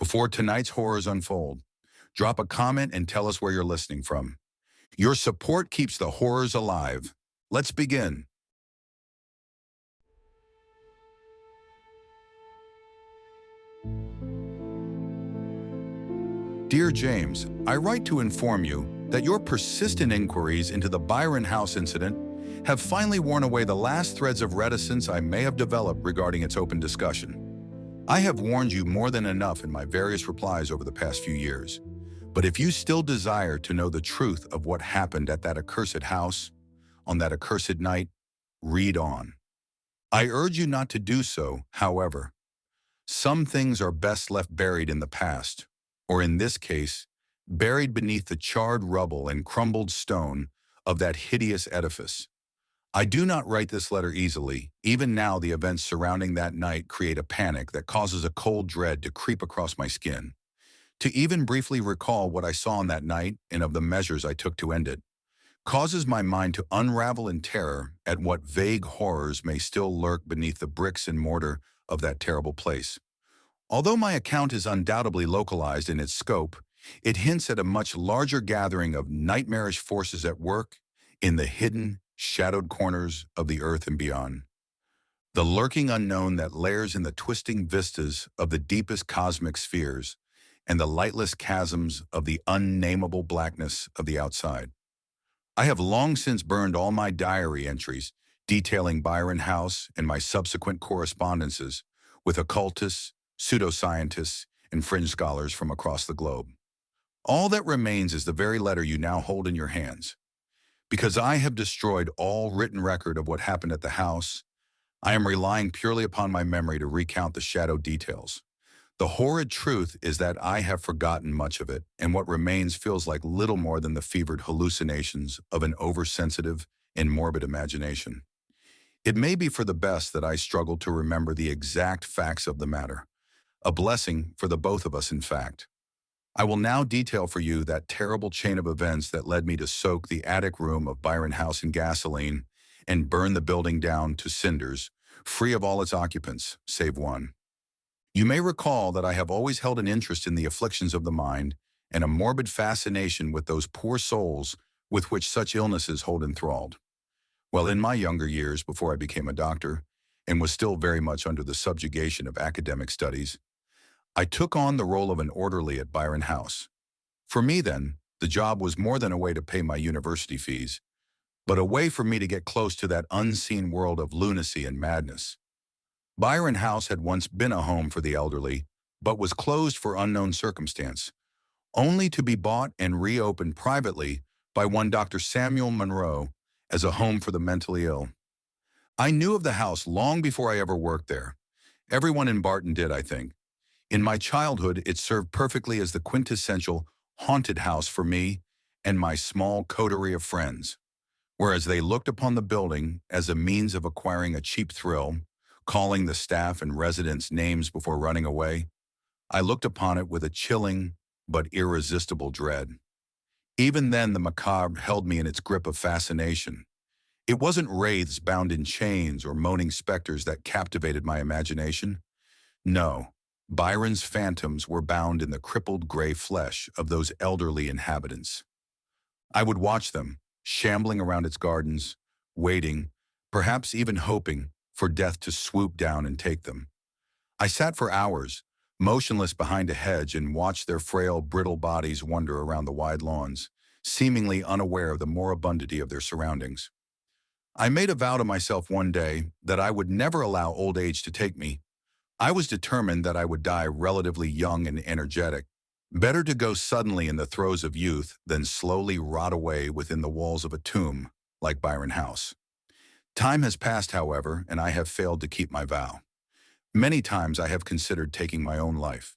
Before tonight's horrors unfold, drop a comment and tell us where you're listening from. Your support keeps the horrors alive. Let's begin. Dear James, I write to inform you that your persistent inquiries into the Byron House incident have finally worn away the last threads of reticence I may have developed regarding its open discussion. I have warned you more than enough in my various replies over the past few years, but if you still desire to know the truth of what happened at that accursed house, on that accursed night, read on. I urge you not to do so, however. Some things are best left buried in the past, or in this case, buried beneath the charred rubble and crumbled stone of that hideous edifice. I do not write this letter easily. Even now, the events surrounding that night create a panic that causes a cold dread to creep across my skin. To even briefly recall what I saw on that night and of the measures I took to end it, causes my mind to unravel in terror at what vague horrors may still lurk beneath the bricks and mortar of that terrible place. Although my account is undoubtedly localized in its scope, it hints at a much larger gathering of nightmarish forces at work in the hidden, shadowed corners of the earth and beyond. The lurking unknown that lairs in the twisting vistas of the deepest cosmic spheres and the lightless chasms of the unnameable blackness of the outside. I have long since burned all my diary entries detailing Byron House and my subsequent correspondences with occultists, pseudoscientists, and fringe scholars from across the globe. All that remains is the very letter you now hold in your hands. Because I have destroyed all written record of what happened at the house, I am relying purely upon my memory to recount the shadow details. The horrid truth is that I have forgotten much of it, and what remains feels like little more than the fevered hallucinations of an oversensitive and morbid imagination. It may be for the best that I struggle to remember the exact facts of the matter. A blessing for the both of us, in fact. I will now detail for you that terrible chain of events that led me to soak the attic room of Byron House in gasoline and burn the building down to cinders, free of all its occupants, save one. You may recall that I have always held an interest in the afflictions of the mind and a morbid fascination with those poor souls with which such illnesses hold enthralled. Well, in my younger years, before I became a doctor, and was still very much under the subjugation of academic studies, I took on the role of an orderly at Byron House. For me then, the job was more than a way to pay my university fees, but a way for me to get close to that unseen world of lunacy and madness. Byron House had once been a home for the elderly, but was closed for unknown circumstance, only to be bought and reopened privately by one Dr. Samuel Monroe as a home for the mentally ill. I knew of the house long before I ever worked there. Everyone in Barton did, I think. In my childhood, it served perfectly as the quintessential haunted house for me and my small coterie of friends, whereas they looked upon the building as a means of acquiring a cheap thrill, calling the staff and residents names before running away. I looked upon it with a chilling but irresistible dread. Even then, the macabre held me in its grip of fascination. It wasn't wraiths bound in chains or moaning specters that captivated my imagination. No. Byron's phantoms were bound in the crippled gray flesh of those elderly inhabitants. I would watch them, shambling around its gardens, waiting, perhaps even hoping, for death to swoop down and take them. I sat for hours, motionless behind a hedge, and watched their frail, brittle bodies wander around the wide lawns, seemingly unaware of the moribundity of their surroundings. I made a vow to myself one day that I would never allow old age to take me. I was determined that I would die relatively young and energetic. Better to go suddenly in the throes of youth than slowly rot away within the walls of a tomb, like Byron House. Time has passed, however, and I have failed to keep my vow. Many times I have considered taking my own life,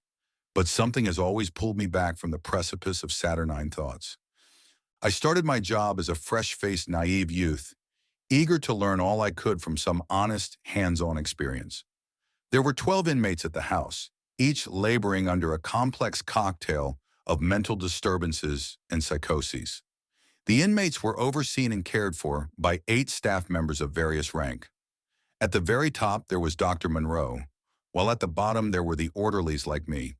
but something has always pulled me back from the precipice of saturnine thoughts. I started my job as a fresh-faced, naive youth, eager to learn all I could from some honest, hands-on experience. There were 12 inmates at the house, each laboring under a complex cocktail of mental disturbances and psychoses. The inmates were overseen and cared for by 8 staff members of various rank. At the very top, there was Dr. Monroe, while at the bottom there were the orderlies like me.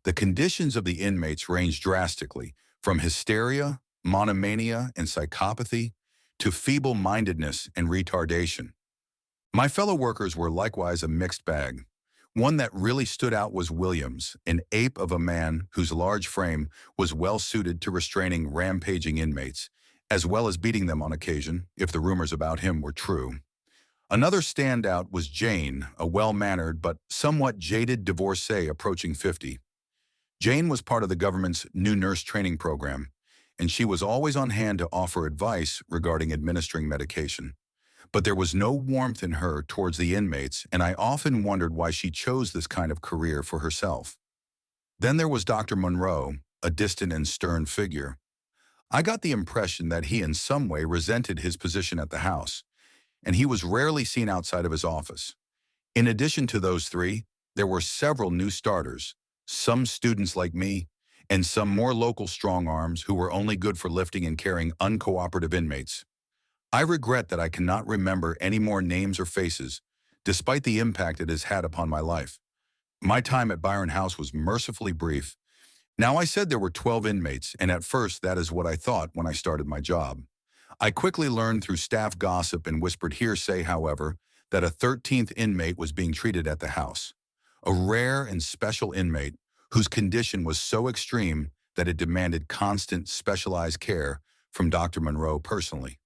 The conditions of the inmates ranged drastically, from hysteria, monomania, and psychopathy, to feeble-mindedness and retardation. My fellow workers were likewise a mixed bag. One that really stood out was Williams, an ape of a man whose large frame was well suited to restraining rampaging inmates, as well as beating them on occasion, if the rumors about him were true. Another standout was Jane, a well-mannered but somewhat jaded divorcee approaching 50. Jane was part of the government's new nurse training program, and she was always on hand to offer advice regarding administering medication. But there was no warmth in her towards the inmates, and I often wondered why she chose this kind of career for herself. Then there was Dr. Monroe, a distant and stern figure. I got the impression that he in some way resented his position at the house, and he was rarely seen outside of his office. In addition to those three, there were several new starters, some students like me, and some more local strong-arms who were only good for lifting and carrying uncooperative inmates. I regret that I cannot remember any more names or faces, despite the impact it has had upon my life. My time at Byron House was mercifully brief. Now, I said there were 12 inmates, and at first that is what I thought when I started my job. I quickly learned through staff gossip and whispered hearsay, however, that a 13th inmate was being treated at the house. A rare and special inmate whose condition was so extreme that it demanded constant specialized care from Dr. Monroe personally.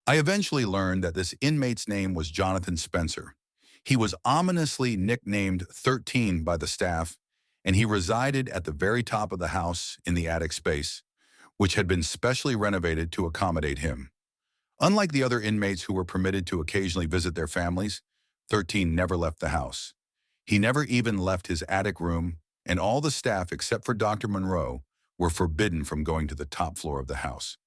I eventually learned that this inmate's name was Jonathan Spencer. He was ominously nicknamed 13 by the staff, and he resided at the very top of the house in the attic space, which had been specially renovated to accommodate him. Unlike the other inmates who were permitted to occasionally visit their families, 13 never left the house. He never even left his attic room, and all the staff except for Dr. Monroe were forbidden from going to the top floor of the house.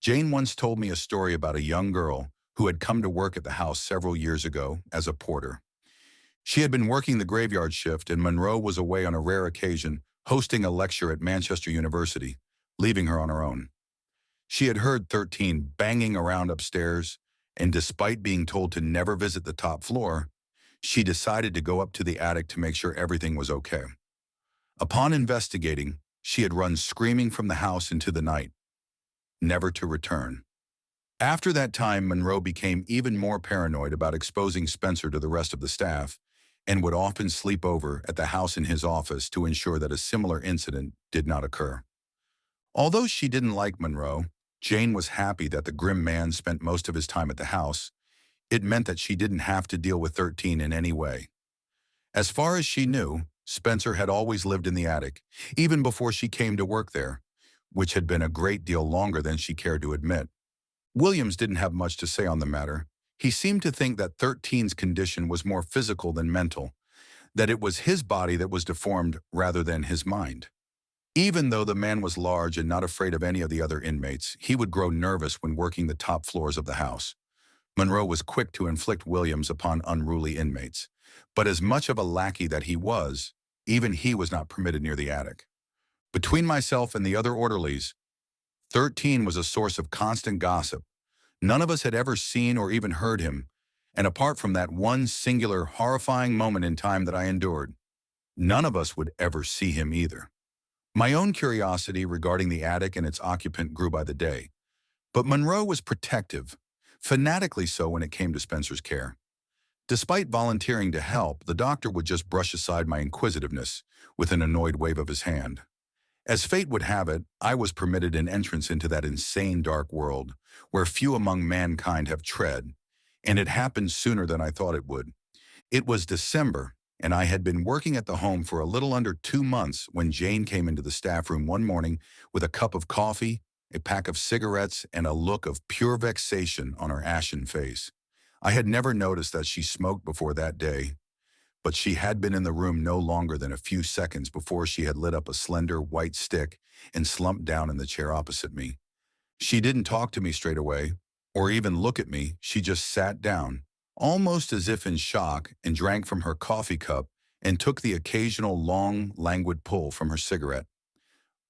Jane once told me a story about a young girl who had come to work at the house several years ago as a porter. She had been working the graveyard shift, and Monroe was away on a rare occasion hosting a lecture at Manchester University, leaving her on her own. She had heard 13 banging around upstairs, and despite being told to never visit the top floor, she decided to go up to the attic to make sure everything was okay. Upon investigating, she had run screaming from the house into the night, never to return. After that time, Monroe became even more paranoid about exposing Spencer to the rest of the staff, and would often sleep over at the house in his office to ensure that a similar incident did not occur. Although she didn't like Monroe, Jane was happy that the grim man spent most of his time at the house. It meant that she didn't have to deal with 13 in any way. As far as she knew, Spencer had always lived in the attic, even before she came to work there, which had been a great deal longer than she cared to admit. Williams didn't have much to say on the matter. He seemed to think that 13's condition was more physical than mental, that it was his body that was deformed rather than his mind. Even though the man was large and not afraid of any of the other inmates, he would grow nervous when working the top floors of the house. Monroe was quick to inflict Williams upon unruly inmates, but as much of a lackey that he was, even he was not permitted near the attic. Between myself and the other orderlies, 13 was a source of constant gossip. None of us had ever seen or even heard him, and apart from that one singular, horrifying moment in time that I endured, none of us would ever see him either. My own curiosity regarding the attic and its occupant grew by the day, but Monroe was protective, fanatically so when it came to Spencer's care. Despite volunteering to help, the doctor would just brush aside my inquisitiveness with an annoyed wave of his hand. As fate would have it, I was permitted an entrance into that insane dark world where few among mankind have tread, and it happened sooner than I thought it would. It was December, and I had been working at the home for a little under 2 months when Jane came into the staff room one morning with a cup of coffee, a pack of cigarettes, and a look of pure vexation on her ashen face. I had never noticed that she smoked before that day, but she had been in the room no longer than a few seconds before she had lit up a slender white stick and slumped down in the chair opposite me. She didn't talk to me straight away, or even look at me. She just sat down, almost as if in shock, and drank from her coffee cup and took the occasional long, languid pull from her cigarette.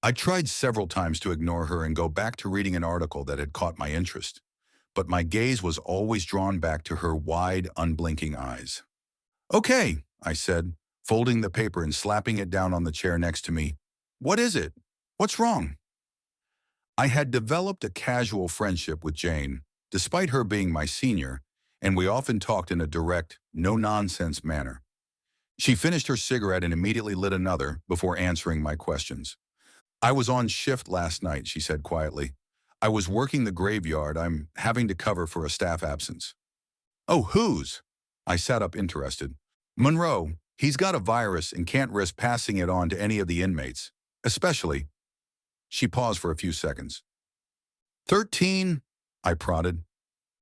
I tried several times to ignore her and go back to reading an article that had caught my interest, but my gaze was always drawn back to her wide, unblinking eyes. "Okay," I said, folding the paper and slapping it down on the chair next to me. "What is it? What's wrong?" I had developed a casual friendship with Jane, despite her being my senior, and we often talked in a direct, no-nonsense manner. She finished her cigarette and immediately lit another before answering my questions. "I was on shift last night," she said quietly. "I was working the graveyard. I'm having to cover for a staff absence." "Oh, whose?" I sat up interested. "Monroe. He's got a virus and can't risk passing it on to any of the inmates. Especially—" She paused for a few seconds. 13, I prodded.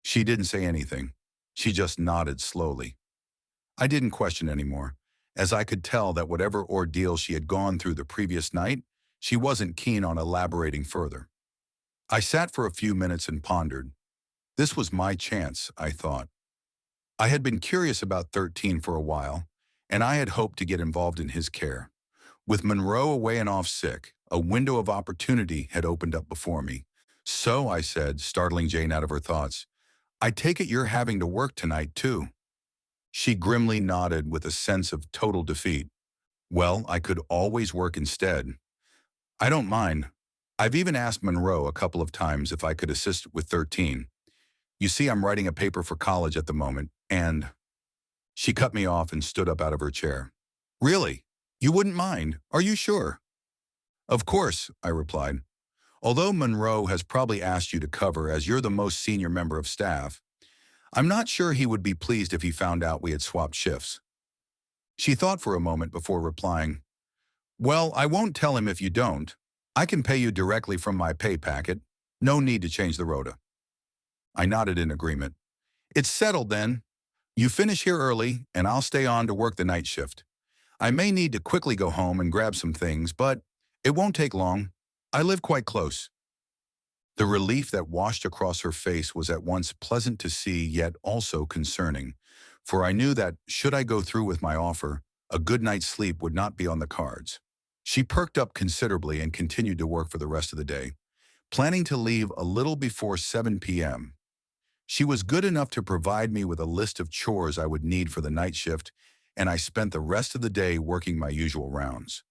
She didn't say anything. She just nodded slowly. I didn't question anymore, as I could tell that whatever ordeal she had gone through the previous night, she wasn't keen on elaborating further. I sat for a few minutes and pondered. This was my chance, I thought. I had been curious about 13 for a while, and I had hoped to get involved in his care. With Monroe away and off sick, a window of opportunity had opened up before me. "So," I said, startling Jane out of her thoughts, "I take it you're having to work tonight, too." She grimly nodded with a sense of total defeat. "Well, I could always work instead. I don't mind. I've even asked Monroe a couple of times if I could assist with 13. You see, I'm writing a paper for college at the moment, and—" She cut me off and stood up out of her chair. "Really? You wouldn't mind? Are you sure?" "Of course," I replied. "Although Monroe has probably asked you to cover as you're the most senior member of staff, I'm not sure he would be pleased if he found out we had swapped shifts." She thought for a moment before replying, "Well, I won't tell him if you don't. I can pay you directly from my pay packet. No need to change the rota." I nodded in agreement. "It's settled then. You finish here early, and I'll stay on to work the night shift. I may need to quickly go home and grab some things, but it won't take long. I live quite close." The relief that washed across her face was at once pleasant to see, yet also concerning, for I knew that, should I go through with my offer, a good night's sleep would not be on the cards. She perked up considerably and continued to work for the rest of the day, planning to leave a little before 7 p.m. She was good enough to provide me with a list of chores I would need for the night shift, and I spent the rest of the day working my usual rounds.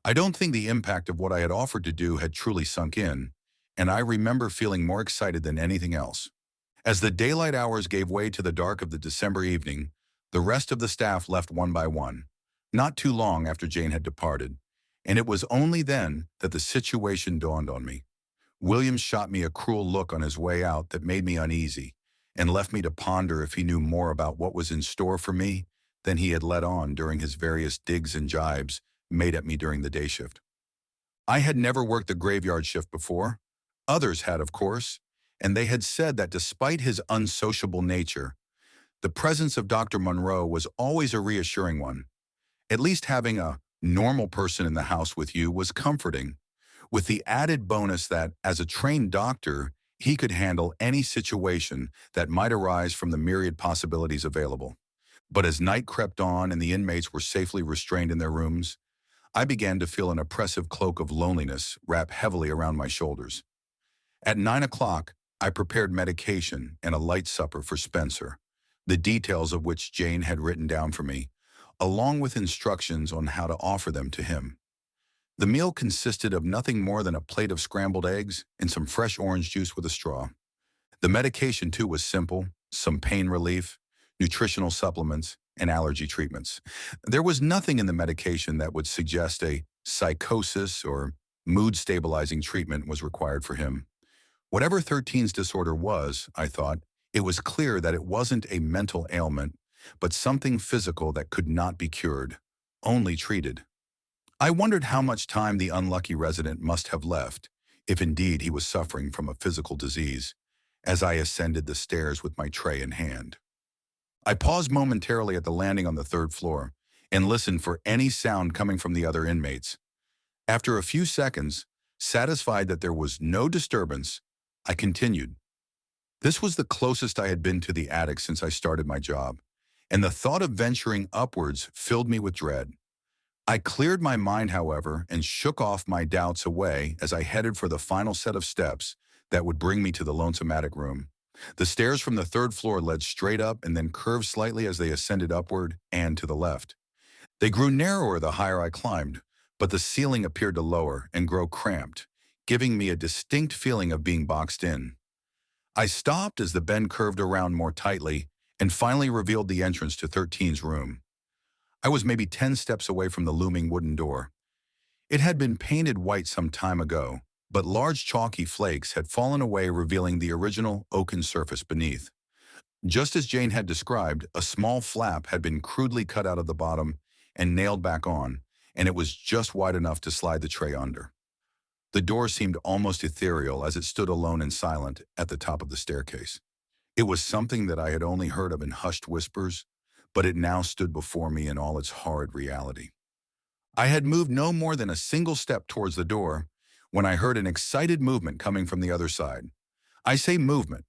I don't think the impact of what I had offered to do had truly sunk in, and I remember feeling more excited than anything else. As the daylight hours gave way to the dark of the December evening, the rest of the staff left one by one, not too long after Jane had departed, and it was only then that the situation dawned on me. Williams shot me a cruel look on his way out that made me uneasy, and left me to ponder if he knew more about what was in store for me than he had let on during his various digs and jibes made at me during the day shift. I had never worked the graveyard shift before. Others had, of course, and they had said that despite his unsociable nature, the presence of Dr. Monroe was always a reassuring one. At least having a normal person in the house with you was comforting, with the added bonus that, as a trained doctor, he could handle any situation that might arise from the myriad possibilities available. But as night crept on and the inmates were safely restrained in their rooms, I began to feel an oppressive cloak of loneliness wrap heavily around my shoulders. At 9 o'clock, I prepared medication and a light supper for Spencer, the details of which Jane had written down for me, along with instructions on how to offer them to him. The meal consisted of nothing more than a plate of scrambled eggs and some fresh orange juice with a straw. The medication, too, was simple: some pain relief, nutritional supplements, and allergy treatments. There was nothing in the medication that would suggest a psychosis or mood-stabilizing treatment was required for him. Whatever 13's disorder was, I thought, it was clear that it wasn't a mental ailment, but something physical that could not be cured, only treated. I wondered how much time the unlucky resident must have left, if indeed he was suffering from a physical disease, as I ascended the stairs with my tray in hand. I paused momentarily at the landing on the third floor and listened for any sound coming from the other inmates. After a few seconds, satisfied that there was no disturbance, I continued. This was the closest I had been to the attic since I started my job, and the thought of venturing upwards filled me with dread. I cleared my mind, however, and shook off my doubts away as I headed for the final set of steps that would bring me to the lonesome attic room. The stairs from the third floor led straight up and then curved slightly as they ascended upward and to the left. They grew narrower the higher I climbed, but the ceiling appeared to lower and grow cramped, giving me a distinct feeling of being boxed in. I stopped as the bend curved around more tightly and finally revealed the entrance to 13's room. I was maybe 10 steps away from the looming wooden door. It had been painted white some time ago, but large chalky flakes had fallen away, revealing the original oaken surface beneath. Just as Jane had described, a small flap had been crudely cut out of the bottom and nailed back on, and it was just wide enough to slide the tray under. The door seemed almost ethereal as it stood alone and silent at the top of the staircase. It was something that I had only heard of in hushed whispers, but it now stood before me in all its horrid reality. I had moved no more than a single step towards the door when I heard an excited movement coming from the other side. I say movement,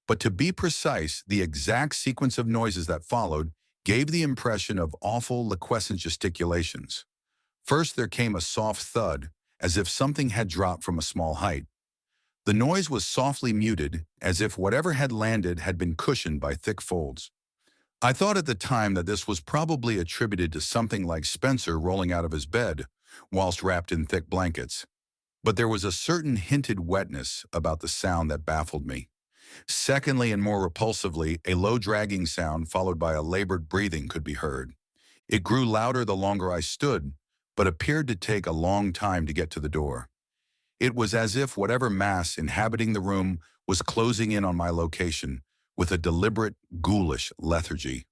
but to be precise, the exact sequence of noises that followed gave the impression of awful, liquescent gesticulations. First, there came a soft thud, as if something had dropped from a small height. The noise was softly muted, as if whatever had landed had been cushioned by thick folds. I thought at the time that this was probably attributed to something like Spencer rolling out of his bed, whilst wrapped in thick blankets. But there was a certain hinted wetness about the sound that baffled me. Secondly, and more repulsively, a low dragging sound followed by a labored breathing could be heard. It grew louder the longer I stood, but appeared to take a long time to get to the door. It was as if whatever mass inhabiting the room was closing in on my location with a deliberate, ghoulish lethargy.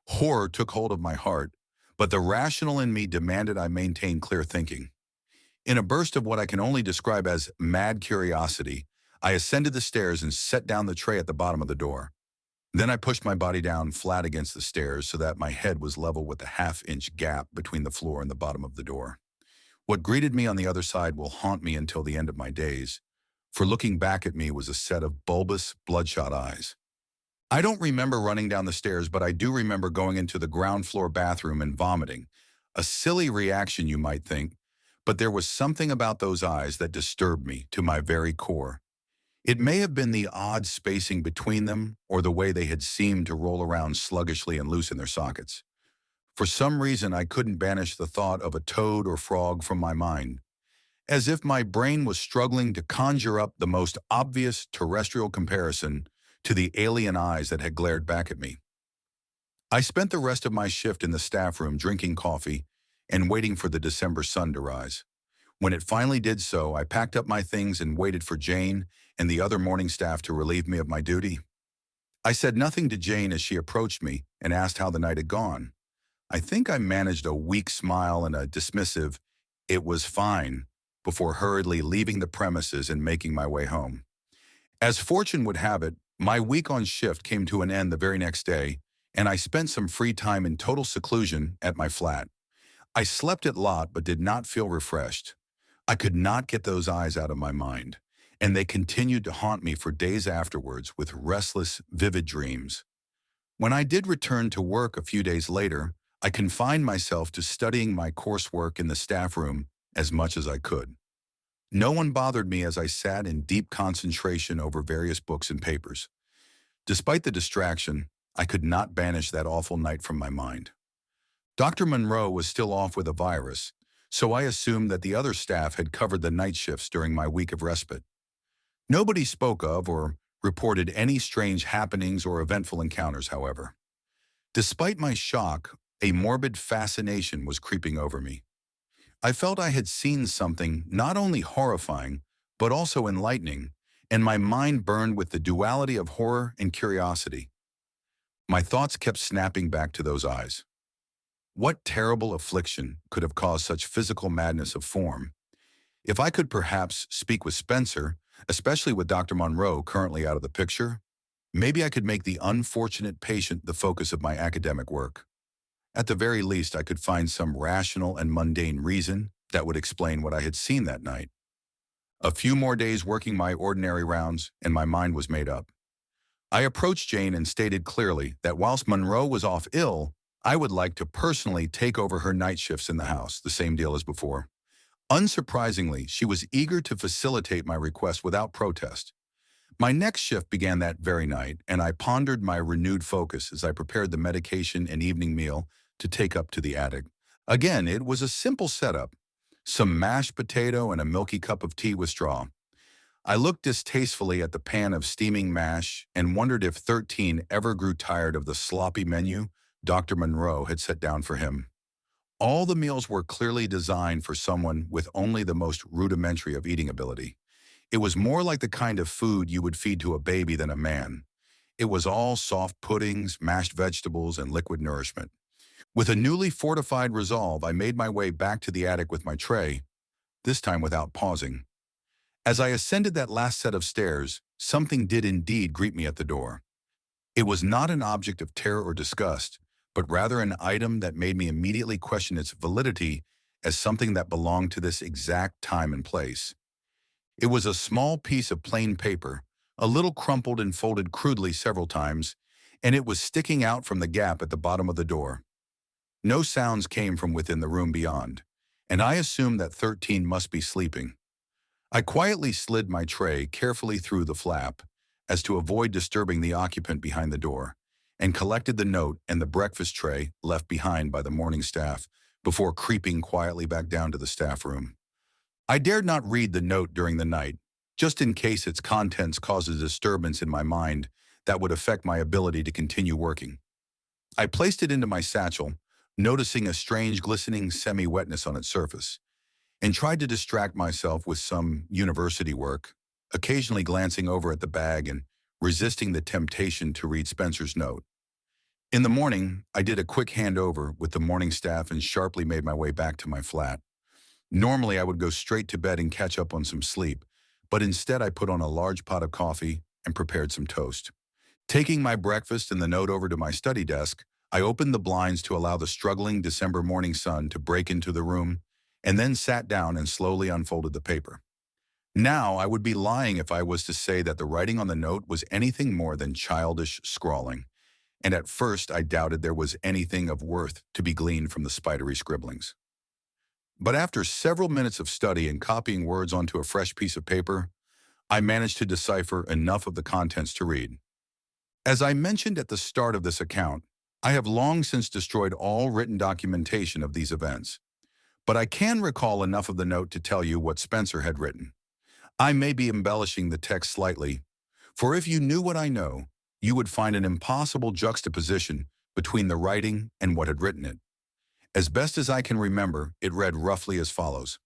Horror took hold of my heart, but the rational in me demanded I maintain clear thinking. In a burst of what I can only describe as mad curiosity, I ascended the stairs and set down the tray at the bottom of the door. Then I pushed my body down flat against the stairs so that my head was level with the half-inch gap between the floor and the bottom of the door. What greeted me on the other side will haunt me until the end of my days, for looking back at me was a set of bulbous, bloodshot eyes. I don't remember running down the stairs, but I do remember going into the ground floor bathroom and vomiting. A silly reaction, you might think, but there was something about those eyes that disturbed me to my very core. It may have been the odd spacing between them or the way they had seemed to roll around sluggishly and loose in their sockets. For some reason, I couldn't banish the thought of a toad or frog from my mind, as if my brain was struggling to conjure up the most obvious terrestrial comparison to the alien eyes that had glared back at me. I spent the rest of my shift in the staff room drinking coffee and waiting for the December sun to rise. When it finally did so, I packed up my things and waited for Jane and the other morning staff to relieve me of my duty. I said nothing to Jane as she approached me and asked how the night had gone. I think I managed a weak smile and a dismissive, "It was fine," before hurriedly leaving the premises and making my way home. As fortune would have it, my week on shift came to an end the very next day, and I spent some free time in total seclusion at my flat. I slept a lot but did not feel refreshed. I could not get those eyes out of my mind, and they continued to haunt me for days afterwards with restless, vivid dreams. When I did return to work a few days later, I confined myself to studying my coursework in the staff room as much as I could. No one bothered me as I sat in deep concentration over various books and papers. Despite the distraction, I could not banish that awful night from my mind. Dr. Monroe was still off with a virus, so I assumed that the other staff had covered the night shifts during my week of respite. Nobody spoke of or reported any strange happenings or eventful encounters, however. Despite my shock, a morbid fascination was creeping over me. I felt I had seen something not only horrifying, but also enlightening, and my mind burned with the duality of horror and curiosity. My thoughts kept snapping back to those eyes. What terrible affliction could have caused such physical madness of form? If I could perhaps speak with Spencer, especially with Dr. Monroe currently out of the picture, maybe I could make the unfortunate patient the focus of my academic work. At the very least, I could find some rational and mundane reason that would explain what I had seen that night. A few more days working my ordinary rounds, and my mind was made up. I approached Jane and stated clearly that whilst Monroe was off ill, I would like to personally take over her night shifts in the house, the same deal as before. Unsurprisingly, she was eager to facilitate my request without protest. My next shift began that very night, and I pondered my renewed focus as I prepared the medication and evening meal to take up to the attic. Again, it was a simple setup. Some mashed potato and a milky cup of tea with straw. I looked distastefully at the pan of steaming mash and wondered if 13 ever grew tired of the sloppy menu Dr. Monroe had set down for him. All the meals were clearly designed for someone with only the most rudimentary of eating ability. It was more like the kind of food you would feed to a baby than a man. It was all soft puddings, mashed vegetables, and liquid nourishment. With a newly fortified resolve, I made my way back to the attic with my tray, this time without pausing. As I ascended that last set of stairs, something did indeed greet me at the door. It was not an object of terror or disgust, but rather an item that made me immediately question its validity as something that belonged to this exact time and place. It was a small piece of plain paper, a little crumpled and folded crudely several times, and it was sticking out from the gap at the bottom of the door. No sounds came from within the room beyond, and I assumed that 13 must be sleeping. I quietly slid my tray carefully through the flap, as to avoid disturbing the occupant behind the door, and collected the note and the breakfast tray left behind by the morning staff before creeping quietly back down to the staff room. I dared not read the note during the night, just in case its contents caused a disturbance in my mind that would affect my ability to continue working. I placed it into my satchel, noticing a strange glistening semi-wetness on its surface, and tried to distract myself with some university work, occasionally glancing over at the bag and resisting the temptation to read Spencer's note. In the morning, I did a quick handover with the morning staff and sharply made my way back to my flat. Normally, I would go straight to bed and catch up on some sleep, but instead I put on a large pot of coffee and prepared some toast. Taking my breakfast and the note over to my study desk, I opened the blinds to allow the struggling December morning sun to break into the room, and then sat down and slowly unfolded the paper. Now, I would be lying if I was to say that the writing on the note was anything more than childish scrawling, and at first I doubted there was anything of worth to be gleaned from the spidery scribblings. But after several minutes of study and copying words onto a fresh piece of paper, I managed to decipher enough of the contents to read. As I mentioned at the start of this account, I have long since destroyed all written documentation of these events, but I can recall enough of the note to tell you what Spencer had written. I may be embellishing the text slightly, for if you knew what I know, you would find an impossible juxtaposition between the writing and what had written it. As best as I can remember, it read roughly as follows.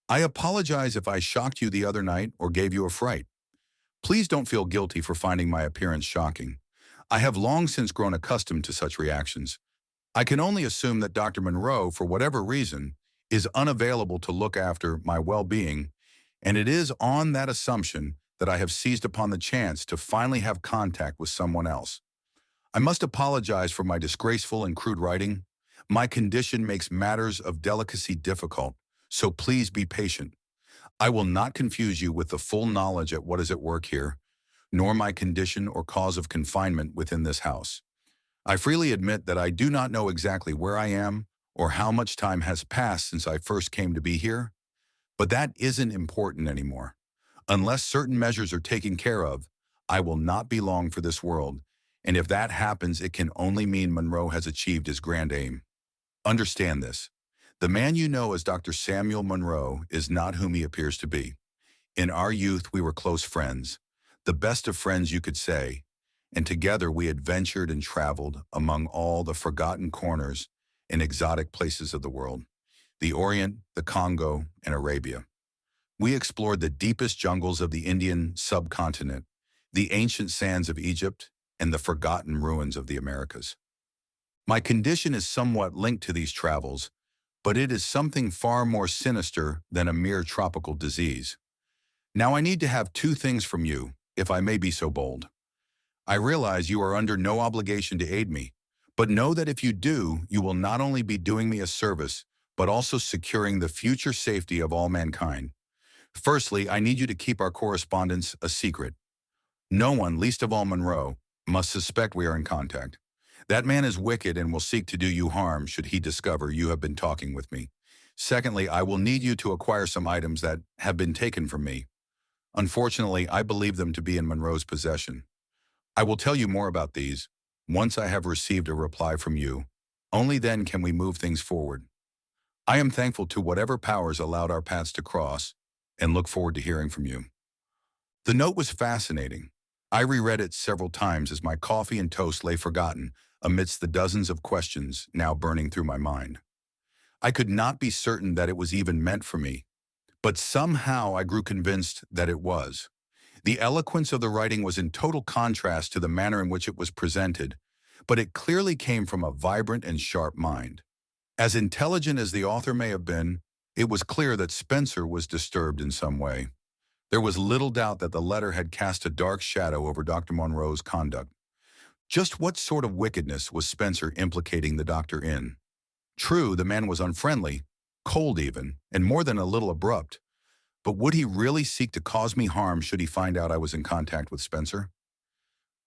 I apologize if I shocked you the other night or gave you a fright. Please don't feel guilty for finding my appearance shocking. I have long since grown accustomed to such reactions. I can only assume that Dr. Monroe, for whatever reason, is unavailable to look after my well-being, and it is on that assumption that I have seized upon the chance to finally have contact with someone else. I must apologize for my disgraceful and crude writing. My condition makes matters of delicacy difficult, so please be patient. I will not confuse you with the full knowledge at what is at work here, nor my condition or cause of confinement within this house. I freely admit that I do not know exactly where I am or how much time has passed since I first came to be here, but that isn't important anymore. Unless certain measures are taken care of, I will not be long for this world, and if that happens, it can only mean Monroe has achieved his grand aim. Understand this. The man you know as Dr. Samuel Monroe is not whom he appears to be. In our youth, we were close friends, the best of friends you could say, and together we adventured and traveled among all the forgotten corners and exotic places of the world, the Orient, the Congo, and Arabia. We explored the deepest jungles of the Indian subcontinent, the ancient sands of Egypt, and the forgotten ruins of the Americas. My condition is somewhat linked to these travels, but it is something far more sinister than a mere tropical disease. Now I need to have two things from you, if I may be so bold. I realize you are under no obligation to aid me, but know that if you do, you will not only be doing me a service, but also securing the future safety of all mankind. Firstly, I need you to keep our correspondence a secret. No one, least of all Monroe, must suspect we are in contact. That man is wicked and will seek to do you harm should he discover you have been talking with me. Secondly, I will need you to acquire some items that have been taken from me. Unfortunately, I believe them to be in Monroe's possession. I will tell you more about these once I have received a reply from you. Only then can we move things forward. I am thankful to whatever powers allowed our paths to cross and look forward to hearing from you. The note was fascinating. I reread it several times as my coffee and toast lay forgotten amidst the dozens of questions now burning through my mind. I could not be certain that it was even meant for me, but somehow I grew convinced that it was. The eloquence of the writing was in total contrast to the manner in which it was presented, but it clearly came from a vibrant and sharp mind. As intelligent as the author may have been, it was clear that Spencer was disturbed in some way. There was little doubt that the letter had cast a dark shadow over Dr. Monroe's conduct. Just what sort of wickedness was Spencer implicating the doctor in? True, the man was unfriendly, cold even, and more than a little abrupt. But would he really seek to cause me harm should he find out I was in contact with Spencer?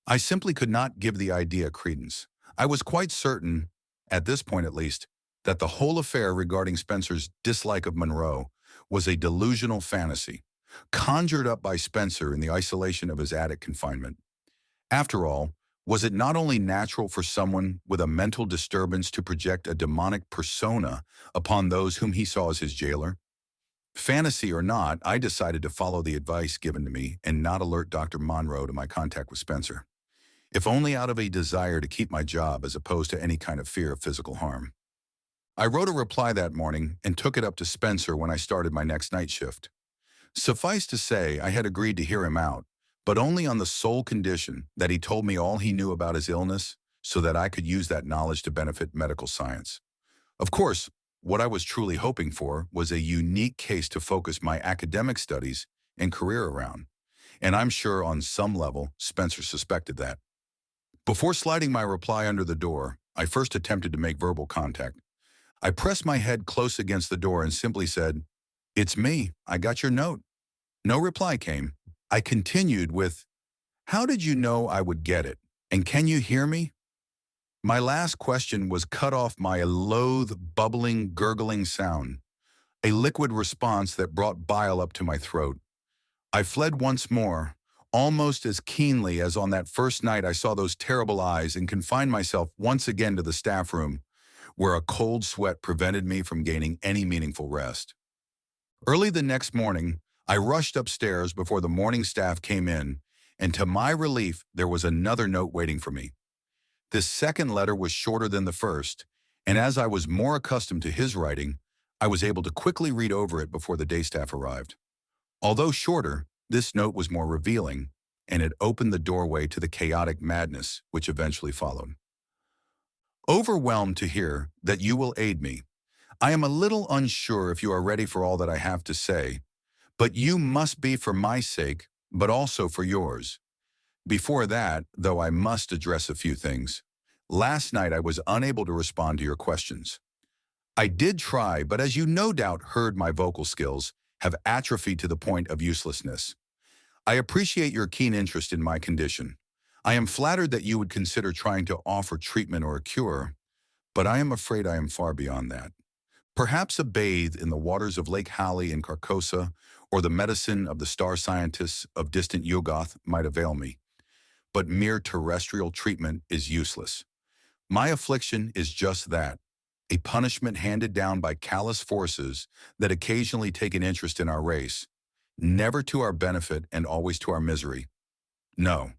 I simply could not give the idea credence. I was quite certain, at this point at least, that the whole affair regarding Spencer's dislike of Monroe was a delusional fantasy, conjured up by Spencer in the isolation of his attic confinement. After all, was it not only natural for someone with a mental disturbance to project a demonic persona upon those whom he saw as his jailer? Fantasy or not, I decided to follow the advice given to me and not alert Dr. Monroe to my contact with Spencer, if only out of a desire to keep my job as opposed to any kind of fear of physical harm. I wrote a reply that morning and took it up to Spencer when I started my next night shift. Suffice to say, I had agreed to hear him out, but only on the sole condition that he told me all he knew about his illness so that I could use that knowledge to benefit medical science. Of course, what I was truly hoping for was a unique case to focus my academic studies and career around, and I'm sure on some level Spencer suspected that. Before sliding my reply under the door, I first attempted to make verbal contact. I pressed my head close against the door and simply said, "It's me. I got your note." No reply came. I continued with, "How did you know I would get it? And can you hear me?" My last question was cut off by a loath, bubbling, gurgling sound, a liquid response that brought bile up to my throat. I fled once more, almost as keenly as on that first night I saw those terrible eyes, and confined myself once again to the staff room, where a cold sweat prevented me from gaining any meaningful rest. Early the next morning, I rushed upstairs before the morning staff came in, and to my relief, there was another note waiting for me. This second letter was shorter than the first, and as I was more accustomed to his writing, I was able to quickly read over it before the day staff arrived. Although shorter, this note was more revealing, and it opened the doorway to the chaotic madness which eventually followed. Overwhelmed to hear that you will aid me, I am a little unsure if you are ready for all that I have to say, but you must be for my sake, but also for yours. Before that, though, I must address a few things. Last night I was unable to respond to your questions. I did try, but as you no doubt heard, my vocal skills have atrophied to the point of uselessness. I appreciate your keen interest in my condition. I am flattered that you would consider trying to offer treatment or a cure, but I am afraid I am far beyond that. Perhaps a bathe in the waters of Lake Halley in Carcosa, or the medicine of the star scientists of distant Yuggoth might avail me, but mere terrestrial treatment is useless. My affliction is just that, a punishment handed down by callous forces that occasionally take an interest in our race, never to our benefit and always to our misery. No,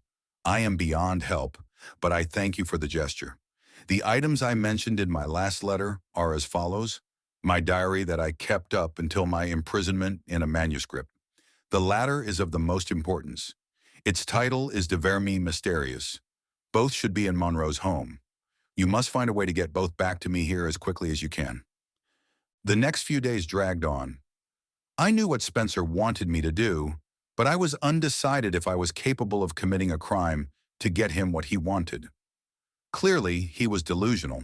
I am beyond help, but I thank you for the gesture. The items I mentioned in my last letter are as follows: my diary that I kept up until my imprisonment in a manuscript. The latter is of the most importance. Its title is De Vermi Mysterious. Both should be in Monroe's home. You must find a way to get both back to me here as quickly as you can. The next few days dragged on. I knew what Spencer wanted me to do, but I was undecided if I was capable of committing a crime to get him what he wanted. Clearly, he was delusional.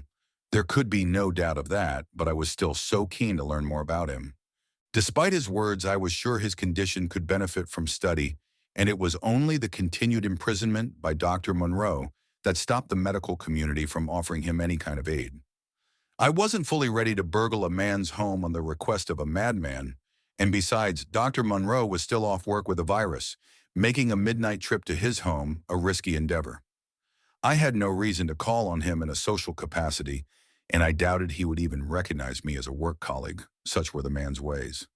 There could be no doubt of that, but I was still so keen to learn more about him. Despite his words, I was sure his condition could benefit from study, and it was only the continued imprisonment by Dr. Monroe that stopped the medical community from offering him any kind of aid. I wasn't fully ready to burgle a man's home on the request of a madman, and besides, Dr. Monroe was still off work with a virus, making a midnight trip to his home a risky endeavor. I had no reason to call on him in a social capacity, and I doubted he would even recognize me as a work colleague. Such were the man's ways.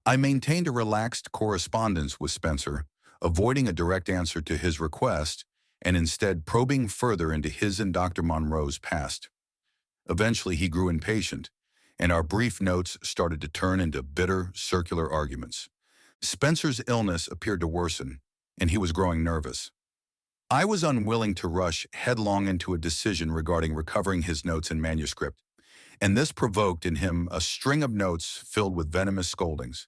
I maintained a relaxed correspondence with Spencer, avoiding a direct answer to his request and instead probing further into his and Dr. Monroe's past. Eventually, he grew impatient, and our brief notes started to turn into bitter, circular arguments. Spencer's illness appeared to worsen, and he was growing nervous. I was unwilling to rush headlong into a decision regarding recovering his notes and manuscript, and this provoked in him a string of notes filled with venomous scoldings.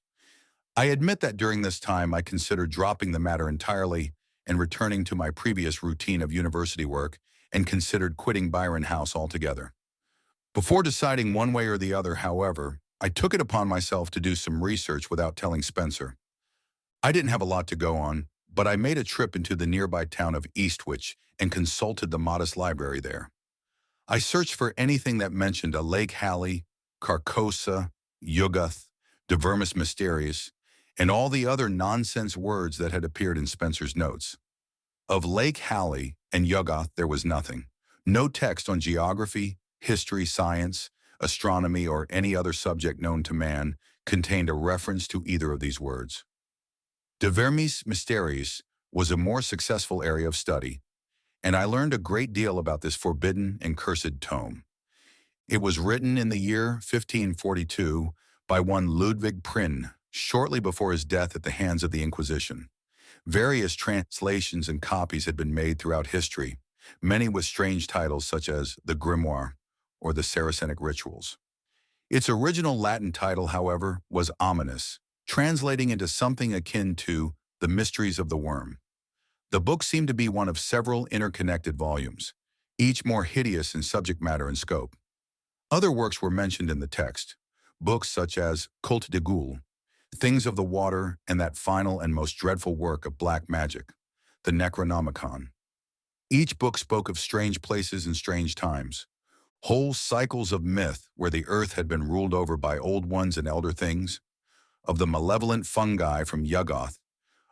I admit that during this time I considered dropping the matter entirely and returning to my previous routine of university work and considered quitting Byron House altogether. Before deciding one way or the other, however, I took it upon myself to do some research without telling Spencer. I didn't have a lot to go on, but I made a trip into the nearby town of Eastwich and consulted the modest library there. I searched for anything that mentioned a Lake Hallie, Carcosa, Yuggoth, Divermus Mysterious, and all the other nonsense words that had appeared in Spencer's notes. Of Lake Hallie and Yuggoth there was nothing. No text on geography, history, science, astronomy, or any other subject known to man contained a reference to either of these words. Divermus Mysterious was a more successful area of study, and I learned a great deal about this forbidden and cursed tome. It was written in the year 1542 by one Ludwig Prynne, shortly before his death at the hands of the Inquisition. Various translations and copies had been made throughout history, many with strange titles such as the Grimoire or the Saracenic Rituals. Its original Latin title, however, was ominous, translating into something akin to the Mysteries of the Worm. The book seemed to be one of several interconnected volumes, each more hideous in subject matter and scope. Other works were mentioned in the text, books such as Culte de Ghoul, Things of the Water, and that final and most dreadful work of black magic, the Necronomicon. Each book spoke of strange places and strange times, whole cycles of myth where the earth had been ruled over by old ones and elder things, of the malevolent fungi from Yuggoth,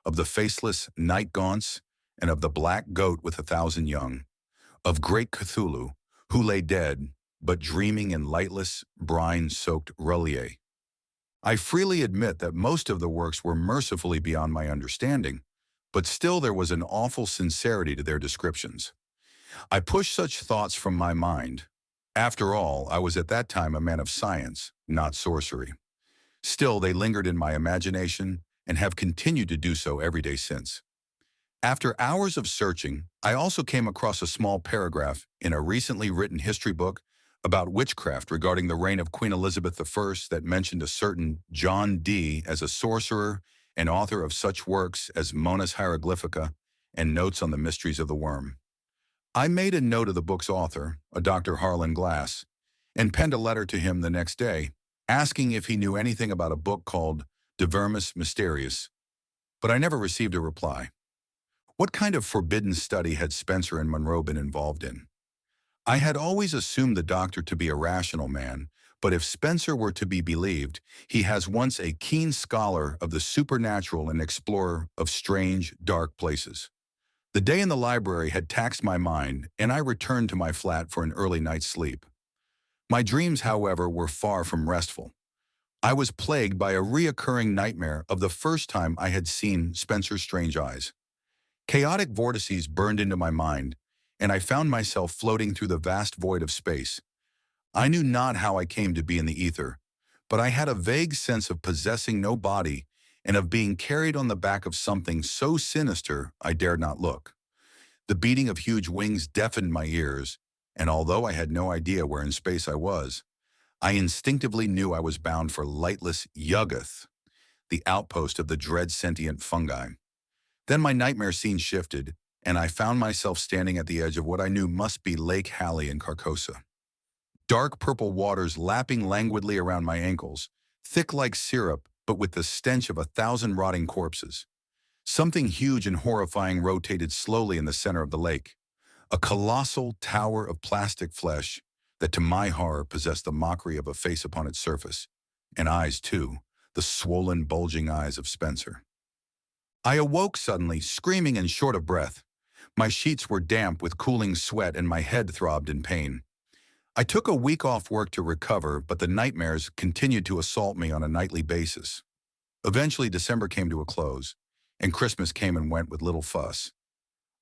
of the faceless night gaunts, and of the black goat with 1,000 young, of great Cthulhu, who lay dead, but dreaming in lightless, brine-soaked R'lyeh. I freely admit that most of the works were mercifully beyond my understanding, but still there was an awful sincerity to their descriptions. I pushed such thoughts from my mind. After all, I was at that time a man of science, not sorcery. Still, they lingered in my imagination and have continued to do so every day since. After hours of searching, I also came across a small paragraph in a recently written history book about witchcraft regarding the reign of Queen Elizabeth I that mentioned a certain John Dee as a sorcerer and author of such works as Monas Hieroglyphica and Notes on the Mysteries of the Worm. I made a note of the book's author, a Dr. Harlan Glass, and penned a letter to him the next day, asking if he knew anything about a book called Divermus Mysterious, but I never received a reply. What kind of forbidden study had Spencer and Monroe been involved in? I had always assumed the doctor to be a rational man, but if Spencer were to be believed, he has once a keen scholar of the supernatural and explorer of strange, dark places. The day in the library had taxed my mind, and I returned to my flat for an early night's sleep. My dreams, however, were far from restful. I was plagued by a reoccurring nightmare of the first time I had seen Spencer's strange eyes. Chaotic vortices burned into my mind, and I found myself floating through the vast void of space. I knew not how I came to be in the ether, but I had a vague sense of possessing no body and of being carried on the back of something so sinister I dared not look. The beating of huge wings deafened my ears, and although I had no idea where in space I was, I instinctively knew I was bound for lightless Yuggoth, the outpost of the dread sentient fungi. Then my nightmare scene shifted, and I found myself standing at the edge of what I knew must be Lake Hallie in Carcosa. Dark purple waters lapping languidly around my ankles, thick like syrup, but with the stench of 1,000 rotting corpses. Something huge and horrifying rotated slowly in the center of the lake, a colossal tower of plastic flesh that to my horror possessed the mockery of a face upon its surface, and eyes too, the swollen, bulging eyes of Spencer. I awoke suddenly, screaming and short of breath. My sheets were damp with cooling sweat and my head throbbed in pain. I took a week off work to recover, but the nightmares continued to assault me on a nightly basis. Eventually, December came to a close, and Christmas came and went with little fuss.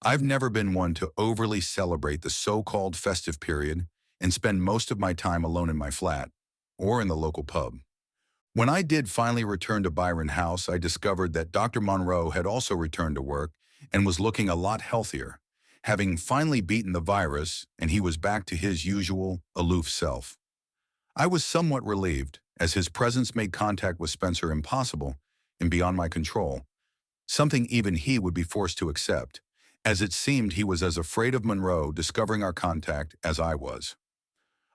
I've never been one to overly celebrate the so-called festive period and spend most of my time alone in my flat or in the local pub. When I did finally return to Byron House, I discovered that Dr. Monroe had also returned to work and was looking a lot healthier, having finally beaten the virus, and he was back to his usual aloof self. I was somewhat relieved, as his presence made contact with Spencer impossible and beyond my control, something even he would be forced to accept, as it seemed he was as afraid of Monroe discovering our contact as I was.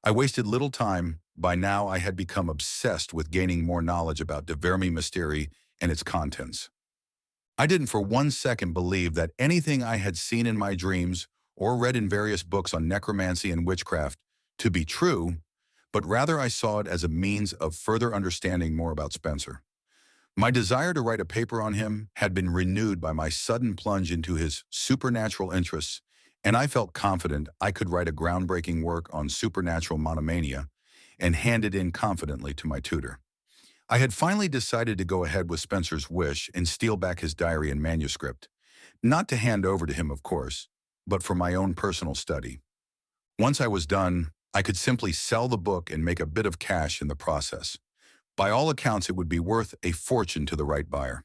I wasted little time. By now I had become obsessed with gaining more knowledge about De Vermi Mystery and its contents. I didn't for one second believe that anything I had seen in my dreams or read in various books on necromancy and witchcraft to be true, but rather I saw it as a means of further understanding more about Spencer. My desire to write a paper on him had been renewed by my sudden plunge into his supernatural interests, and I felt confident I could write a groundbreaking work on supernatural monomania and hand it in confidently to my tutor. I had finally decided to go ahead with Spencer's wish and steal back his diary and manuscript, not to hand over to him, of course, but for my own personal study. Once I was done, I could simply sell the book and make a bit of cash in the process. By all accounts, it would be worth a fortune to the right buyer.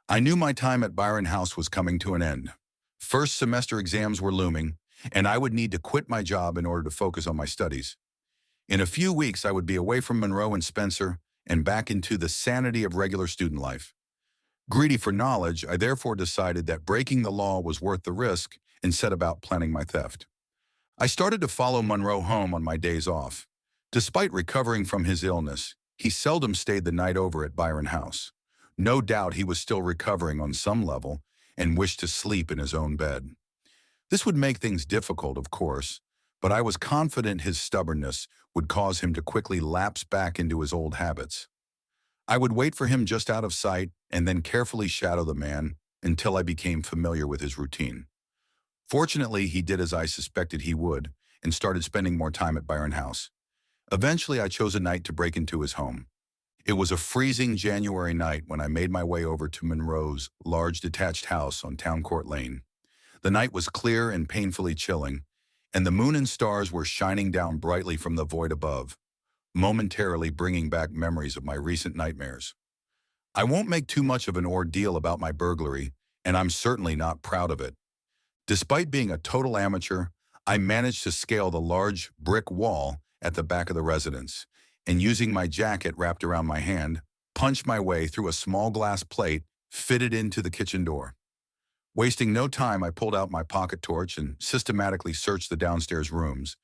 I knew my time at Byron House was coming to an end. First semester exams were looming, and I would need to quit my job in order to focus on my studies. In a few weeks, I would be away from Monroe and Spencer and back into the sanity of regular student life. Greedy for knowledge, I therefore decided that breaking the law was worth the risk and set about planning my theft. I started to follow Monroe home on my days off. Despite recovering from his illness, he seldom stayed the night over at Byron House. No doubt he was still recovering on some level and wished to sleep in his own bed. This would make things difficult, of course, but I was confident his stubbornness would cause him to quickly lapse back into his old habits. I would wait for him just out of sight and then carefully shadow the man until I became familiar with his routine. Fortunately, he did as I suspected he would and started spending more time at Byron House. Eventually, I chose a night to break into his home. It was a freezing January night when I made my way over to Monroe's large detached house on Town Court Lane. The night was clear and painfully chilling, and the moon and stars were shining down brightly from the void above, momentarily bringing back memories of my recent nightmares. I won't make too much of an ordeal about my burglary, and I'm certainly not proud of it. Despite being a total amateur, I managed to scale the large brick wall at the back of the residence, and using my jacket wrapped around my hand, punched my way through a small glass plate fitted into the kitchen door. Wasting no time, I pulled out my pocket torch and systematically searched the downstairs rooms.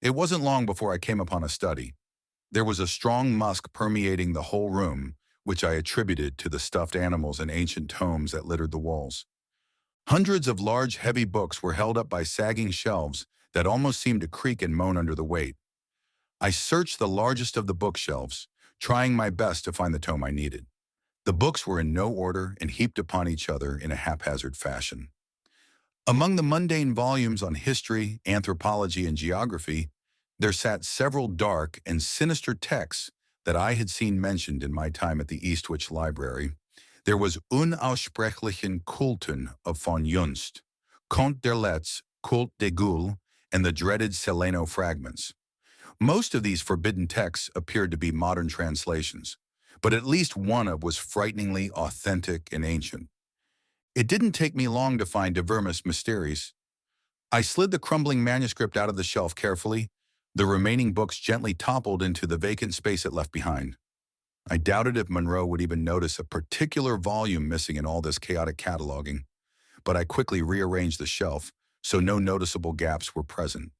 It wasn't long before I came upon a study. There was a strong musk permeating the whole room, which I attributed to the stuffed animals and ancient tomes that littered the walls. Hundreds of large, heavy books were held up by sagging shelves that almost seemed to creak and moan under the weight. I searched the largest of the bookshelves, trying my best to find the tome I needed. The books were in no order and heaped upon each other in a haphazard fashion. Among the mundane volumes on history, anthropology, and geography, there sat several dark and sinister texts that I had seen mentioned in my time at the Eastwich Library. There was Unaussprechlichen Kulten of von Junst, Conte der Letz, Kult de Ghoul, and the dreaded Seleno fragments. Most of these forbidden texts appeared to be modern translations, but at least one of was frighteningly authentic and ancient. It didn't take me long to find De Vermis Mysteries. I slid the crumbling manuscript out of the shelf carefully. The remaining books gently toppled into the vacant space it left behind. I doubted if Monroe would even notice a particular volume missing in all this chaotic cataloging, but I quickly rearranged the shelf so no noticeable gaps were present.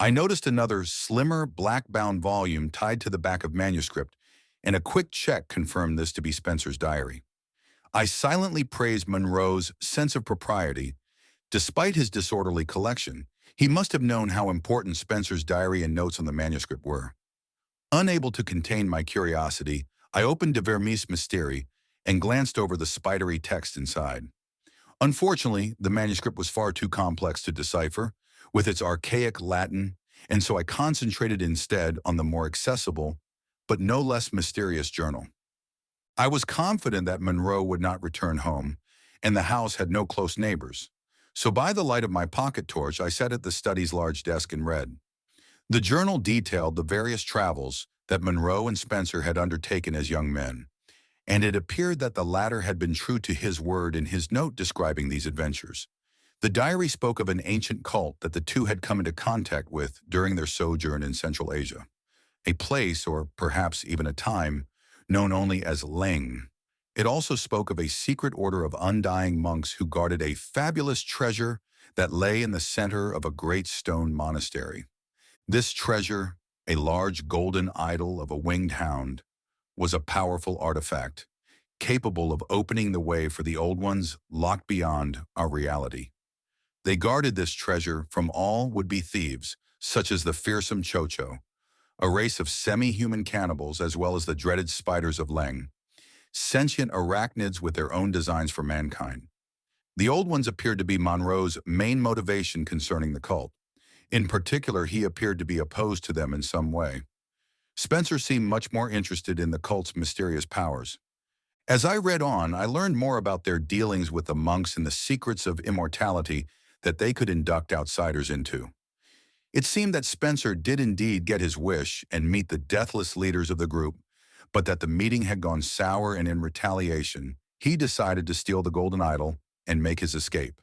I noticed another, slimmer, black-bound volume tied to the back of manuscript, and a quick check confirmed this to be Spencer's diary. I silently praised Monroe's sense of propriety. Despite his disorderly collection, he must have known how important Spencer's diary and notes on the manuscript were. Unable to contain my curiosity, I opened De Vermis Mystery and glanced over the spidery text inside. Unfortunately, the manuscript was far too complex to decipher, with its archaic Latin and so I concentrated instead on the more accessible, but no less mysterious journal. I was confident that Monroe would not return home, and the house had no close neighbors. So by the light of my pocket torch, I sat at the study's large desk and read. The journal detailed the various travels that Monroe and Spencer had undertaken as young men, and it appeared that the latter had been true to his word in his note describing these adventures. The diary spoke of an ancient cult that the two had come into contact with during their sojourn in Central Asia, a place, or perhaps even a time, known only as Leng. It also spoke of a secret order of undying monks who guarded a fabulous treasure that lay in the center of a great stone monastery. This treasure, a large golden idol of a winged hound, was a powerful artifact, capable of opening the way for the old ones locked beyond our reality. They guarded this treasure from all would-be thieves, such as the fearsome Chocho, a race of semi-human cannibals, as well as the dreaded spiders of Leng, sentient arachnids with their own designs for mankind. The old ones appeared to be Monroe's main motivation concerning the cult. In particular, he appeared to be opposed to them in some way. Spencer seemed much more interested in the cult's mysterious powers. As I read on, I learned more about their dealings with the monks and the secrets of immortality that they could induct outsiders into. It seemed that Spencer did indeed get his wish and meet the deathless leaders of the group, but that the meeting had gone sour, and in retaliation, he decided to steal the golden idol and make his escape.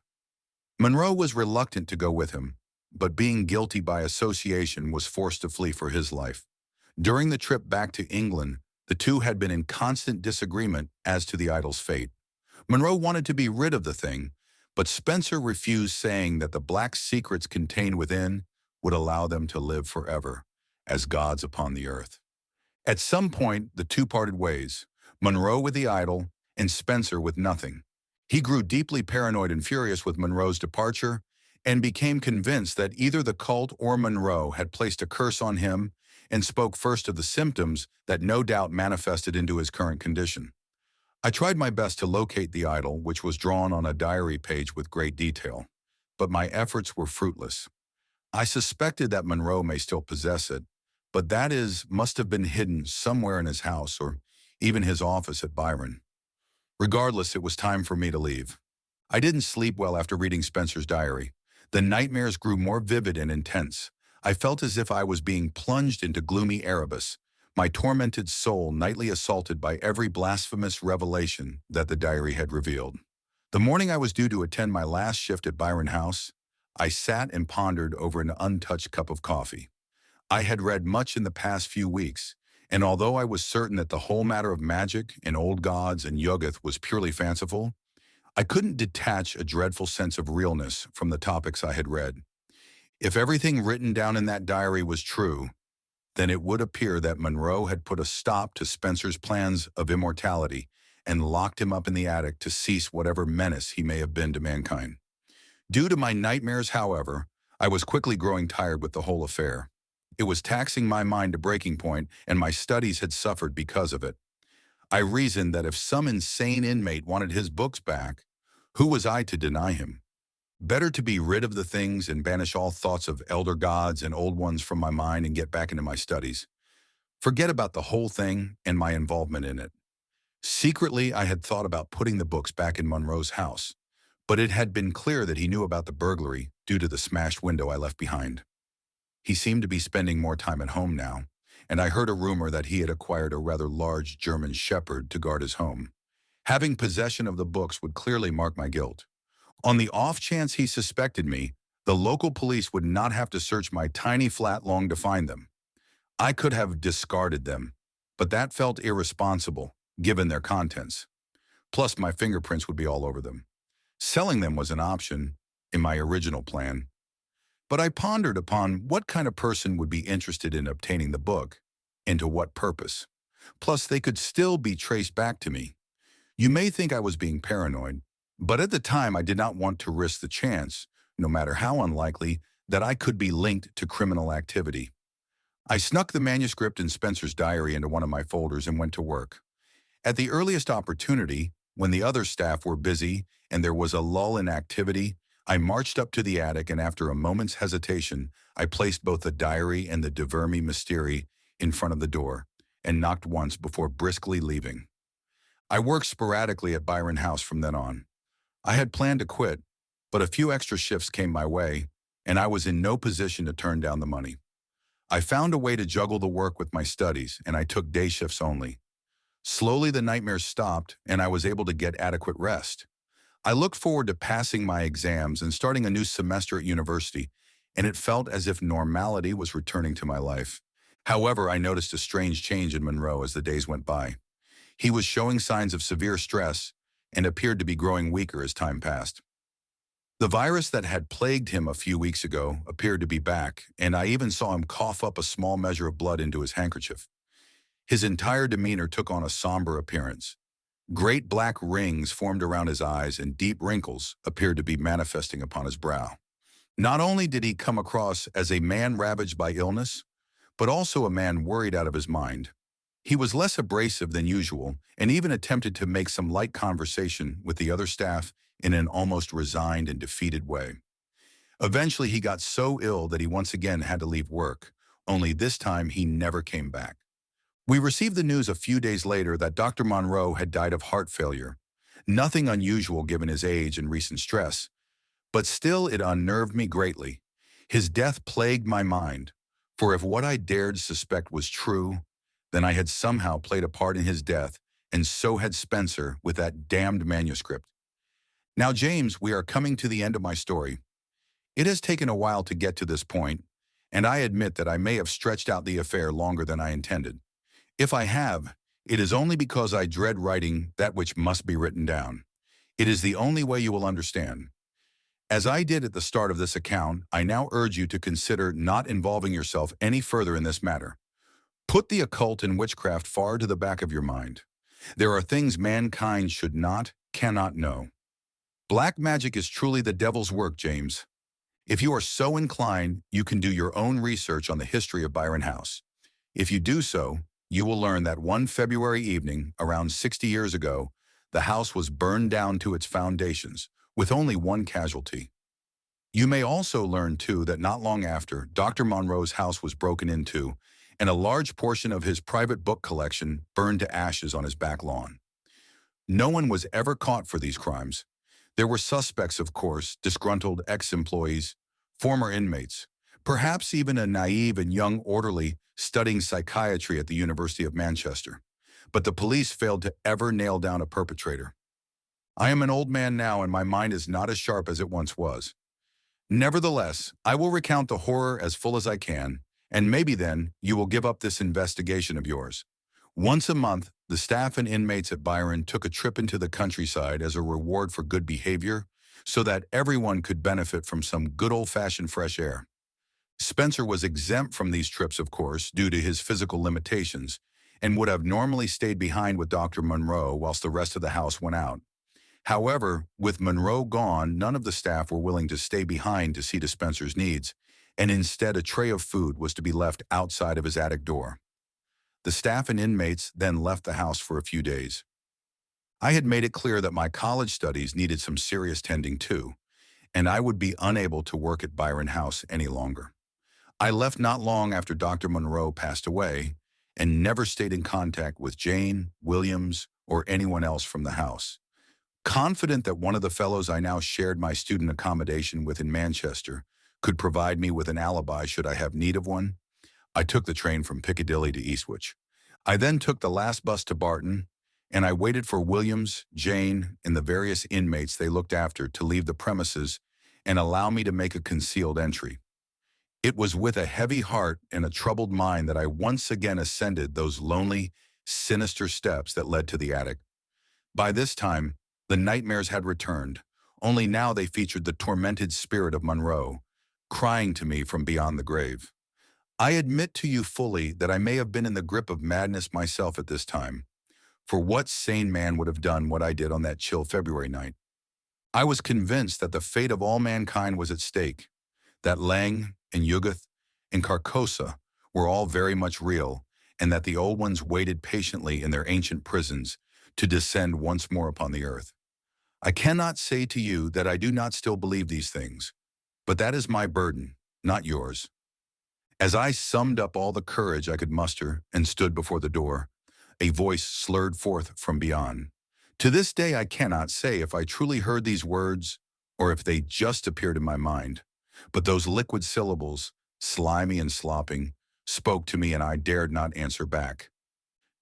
Monroe was reluctant to go with him, but being guilty by association was forced to flee for his life. During the trip back to England, the two had been in constant disagreement as to the idol's fate. Monroe wanted to be rid of the thing, but Spencer refused, saying that the black secrets contained within would allow them to live forever as gods upon the earth. At some point, the two parted ways, Monroe with the idol and Spencer with nothing. He grew deeply paranoid and furious with Monroe's departure and became convinced that either the cult or Monroe had placed a curse on him, and spoke first of the symptoms that no doubt manifested into his current condition. I tried my best to locate the idol, which was drawn on a diary page with great detail, but my efforts were fruitless. I suspected that Monroe may still possess it, but must have been hidden somewhere in his house or even his office at Byron. Regardless, it was time for me to leave. I didn't sleep well after reading Spencer's diary. The nightmares grew more vivid and intense. I felt as if I was being plunged into gloomy Erebus, my tormented soul nightly assaulted by every blasphemous revelation that the diary had revealed. The morning I was due to attend my last shift at Byron House, I sat and pondered over an untouched cup of coffee. I had read much in the past few weeks, and although I was certain that the whole matter of magic and old gods and Yoggoth was purely fanciful, I couldn't detach a dreadful sense of realness from the topics I had read. If everything written down in that diary was true, then it would appear that Monroe had put a stop to Spencer's plans of immortality and locked him up in the attic to cease whatever menace he may have been to mankind. Due to my nightmares, however, I was quickly growing tired with the whole affair. It was taxing my mind to breaking point, and my studies had suffered because of it. I reasoned that if some insane inmate wanted his books back, who was I to deny him? Better to be rid of the things and banish all thoughts of elder gods and old ones from my mind and get back into my studies. Forget about the whole thing and my involvement in it. Secretly, I had thought about putting the books back in Monroe's house, but it had been clear that he knew about the burglary due to the smashed window I left behind. He seemed to be spending more time at home now, and I heard a rumor that he had acquired a rather large German shepherd to guard his home. Having possession of the books would clearly mark my guilt. On the off chance he suspected me, the local police would not have to search my tiny flat long to find them. I could have discarded them, but that felt irresponsible, given their contents. Plus, my fingerprints would be all over them. Selling them was an option in my original plan, but I pondered upon what kind of person would be interested in obtaining the book, and to what purpose. Plus, they could still be traced back to me. You may think I was being paranoid, but at the time I did not want to risk the chance, no matter how unlikely, that I could be linked to criminal activity. I snuck the manuscript in Spencer's diary into one of my folders and went to work. At the earliest opportunity, when the other staff were busy and there was a lull in activity, I marched up to the attic, and after a moment's hesitation, I placed both the diary and the De Vermi Mystery in front of the door and knocked once before briskly leaving. I worked sporadically at Byron House from then on. I had planned to quit, but a few extra shifts came my way, and I was in no position to turn down the money. I found a way to juggle the work with my studies, and I took day shifts only. Slowly the nightmares stopped, and I was able to get adequate rest. I looked forward to passing my exams and starting a new semester at university, and it felt as if normality was returning to my life. However, I noticed a strange change in Monroe as the days went by. He was showing signs of severe stress and appeared to be growing weaker as time passed. The virus that had plagued him a few weeks ago appeared to be back, and I even saw him cough up a small measure of blood into his handkerchief. His entire demeanor took on a somber appearance. Great black rings formed around his eyes, and deep wrinkles appeared to be manifesting upon his brow. Not only did he come across as a man ravaged by illness, but also a man worried out of his mind. He was less abrasive than usual and even attempted to make some light conversation with the other staff in an almost resigned and defeated way. Eventually, he got so ill that he once again had to leave work, only this time he never came back. We received the news a few days later that Dr. Monroe had died of heart failure. Nothing unusual given his age and recent stress, but still it unnerved me greatly. His death plagued my mind, for if what I dared suspect was true, then I had somehow played a part in his death, and so had Spencer with that damned manuscript. Now, James, we are coming to the end of my story. It has taken a while to get to this point, and I admit that I may have stretched out the affair longer than I intended. If I have, it is only because I dread writing that which must be written down. It is the only way you will understand. As I did at the start of this account, I now urge you to consider not involving yourself any further in this matter. Put the occult and witchcraft far to the back of your mind. There are things mankind should not, cannot know. Black magic is truly the devil's work, James. If you are so inclined, you can do your own research on the history of Byron House. If you do so, you will learn that one February evening, around 60 years ago, the house was burned down to its foundations, with only one casualty. You may also learn, too, that not long after, Dr. Monroe's house was broken into, and a large portion of his private book collection burned to ashes on his back lawn. No one was ever caught for these crimes. There were suspects, of course, disgruntled ex-employees, former inmates, perhaps even a naive and young orderly studying psychiatry at the University of Manchester. But the police failed to ever nail down a perpetrator. I am an old man now, and my mind is not as sharp as it once was. Nevertheless, I will recount the horror as full as I can, and maybe then you will give up this investigation of yours. Once a month, the staff and inmates at Byron took a trip into the countryside as a reward for good behavior, so that everyone could benefit from some good old-fashioned fresh air. Spencer was exempt from these trips, of course, due to his physical limitations, and would have normally stayed behind with Dr. Monroe whilst the rest of the house went out. However, with Monroe gone, none of the staff were willing to stay behind to see to Spencer's needs, and instead a tray of food was to be left outside of his attic door. The staff and inmates then left the house for a few days. I had made it clear that my college studies needed some serious tending too, and I would be unable to work at Byron House any longer. I left not long after Dr. Monroe passed away, and never stayed in contact with Jane, Williams, or anyone else from the house. Confident that one of the fellows I now shared my student accommodation with in Manchester could provide me with an alibi should I have need of one, I took the train from Piccadilly to Eastwich. I then took the last bus to Barton, and I waited for Williams, Jane, and the various inmates they looked after to leave the premises and allow me to make a concealed entry. It was with a heavy heart and a troubled mind that I once again ascended those lonely, sinister steps that led to the attic. By this time, the nightmares had returned, only now they featured the tormented spirit of Monroe, crying to me from beyond the grave. I admit to you fully that I may have been in the grip of madness myself at this time, for what sane man would have done what I did on that chill February night? I was convinced that the fate of all mankind was at stake, that Lang and Yugath and Carcosa were all very much real, and that the old ones waited patiently in their ancient prisons to descend once more upon the earth. I cannot say to you that I do not still believe these things, but that is my burden, not yours. As I summed up all the courage I could muster and stood before the door, a voice slurred forth from beyond. To this day, I cannot say if I truly heard these words or if they just appeared in my mind. But those liquid syllables, slimy and slopping, spoke to me and I dared not answer back.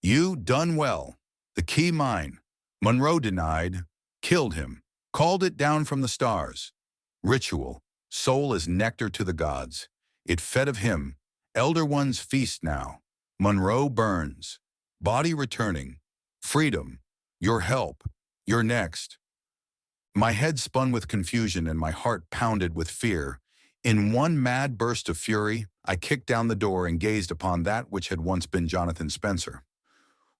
You done well. The key mine. Monroe denied, killed him, called it down from the stars. Ritual. Soul is nectar to the gods. It fed of him. Elder ones feast now. Monroe burns. Body returning. Freedom. Your help. You're next. My head spun with confusion and my heart pounded with fear. In one mad burst of fury, I kicked down the door and gazed upon that which had once been Jonathan Spencer.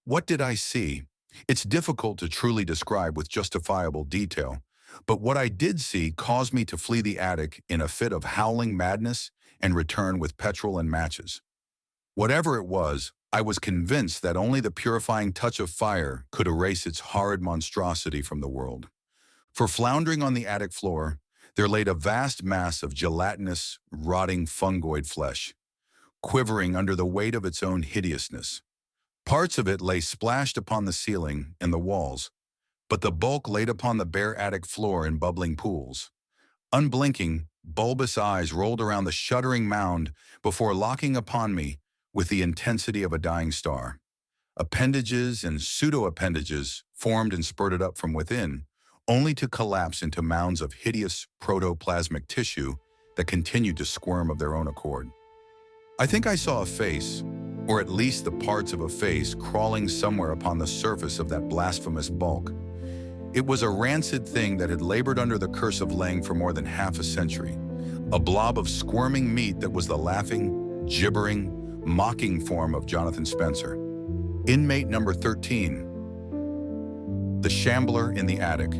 What did I see? It's difficult to truly describe with justifiable detail, but what I did see caused me to flee the attic in a fit of howling madness and return with petrol and matches. Whatever it was, I was convinced that only the purifying touch of fire could erase its horrid monstrosity from the world. For floundering on the attic floor, there laid a vast mass of gelatinous, rotting fungoid flesh, quivering under the weight of its own hideousness. Parts of it lay splashed upon the ceiling and the walls, but the bulk laid upon the bare attic floor in bubbling pools. Unblinking, bulbous eyes rolled around the shuddering mound before locking upon me with the intensity of a dying star. Appendages and pseudo-appendages formed and spurted up from within, only to collapse into mounds of hideous protoplasmic tissue that continued to squirm of their own accord. I think I saw a face, or at least the parts of a face, crawling somewhere upon the surface of that blasphemous bulk. It was a rancid thing that had labored under the curse of Lang for more than half a century, a blob of squirming meat that was the laughing, gibbering, mocking form of Jonathan Spencer. Inmate number 13. The Shambler in the attic.